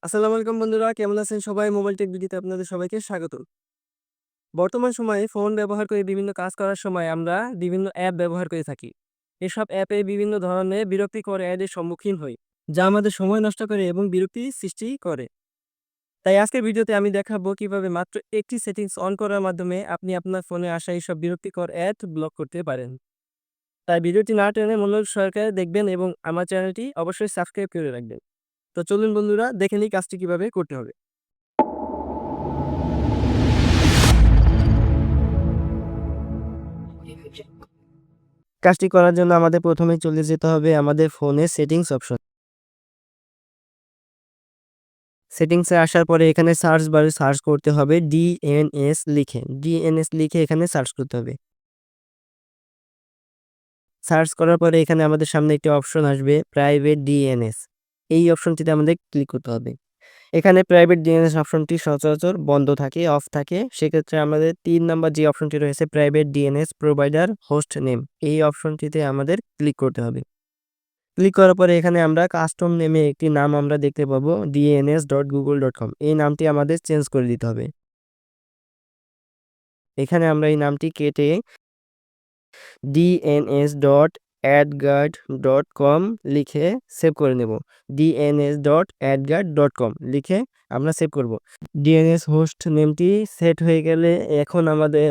আসসালামু আলাইকুম বন্ধুরা, কেমন আছেন সবাই? মোবাইল টেক ভিডিওতে আপনাদের সবাইকে স্বাগত। বর্তমান সময়ে ফোন ব্যবহার করে বিভিন্ন কাজ করার সময় আমরা বিভিন্ন অ্যাপ ব্যবহার করে থাকি। এসব অ্যাপে বিভিন্ন ধরনের বিরক্তিকর অ্যাডের সম্মুখীন হই, যা আমাদের সময় নষ্ট করে এবং বিরক্তি সৃষ্টি করে। তাই আজকের ভিডিওতে আমি দেখাবো কিভাবে মাত্র একটি সেটিংস অন করার মাধ্যমে আপনি আপনার ফোনে আসা এইসব বিরক্তিকর অ্যাড ব্লক করতে পারেন। তাই ভিডিওটি না টেনে মনোযোগ সহকারে দেখবেন এবং আমার চ্যানেলটি অবশ্যই সাবস্ক্রাইব করে রাখবেন। তো চলুন বন্ধুরা, দেখে নিই কাজটি কিভাবে করতে হবে। কাজটি করার জন্য আমাদের প্রথমেই চলে যেতে হবে আমাদের ফোনের সেটিংস অপশন। সেটিংসে আসার পরে এখানে সার্চ বারে সার্চ করতে হবে ডিএনএস লিখে এখানে সার্চ করতে হবে। সার্চ করার পরে এখানে আমাদের সামনে একটি অপশন আসবে প্রাইভেট ডিএনএস। এই অপশনটিতে আমাদের ক্লিক করতে হবে। এখানে প্রাইভেট ডিএনএস অপশনটি সচরাচর বন্ধ থাকে, অফ থাকে। সেক্ষেত্রে আমাদের ৩ নাম্বার যে অপশনটি রয়েছে private DNS provider host name, এই অপশনটিতে আমাদের ক্লিক করতে হবে। ক্লিক করার পরে এখানে আমরা কাস্টম নেমে একটি নাম আমরা দেখতে পাবো dns.google.com, এই নামটি আমাদের চেঞ্জ করে দিতে হবে। এখানে আমরা এই নামটি কেটে dns.adguard.com লিখে সেভ করে নেব। dns.adguard.com লিখে আমরা সেভ করব। ডিএনএস হোস্ট নেমটি সেট হয়ে গেলে এখন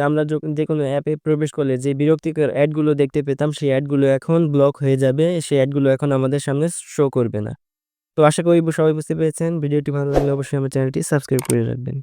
আমরা যে কোনো অ্যাপে প্রবেশ করলে যে বিরক্তিকর অ্যাডগুলো দেখতে পেতাম সেই অ্যাডগুলো এখন ব্লক হয়ে যাবে। সেই অ্যাডগুলো এখন আমাদের সামনে শো করবে না। তো আশা করি সবাই বুঝতে পেরেছেন। ভিডিওটি ভালো লাগলে অবশ্যই আমার চ্যানেলটি সাবস্ক্রাইব করে রাখবেন।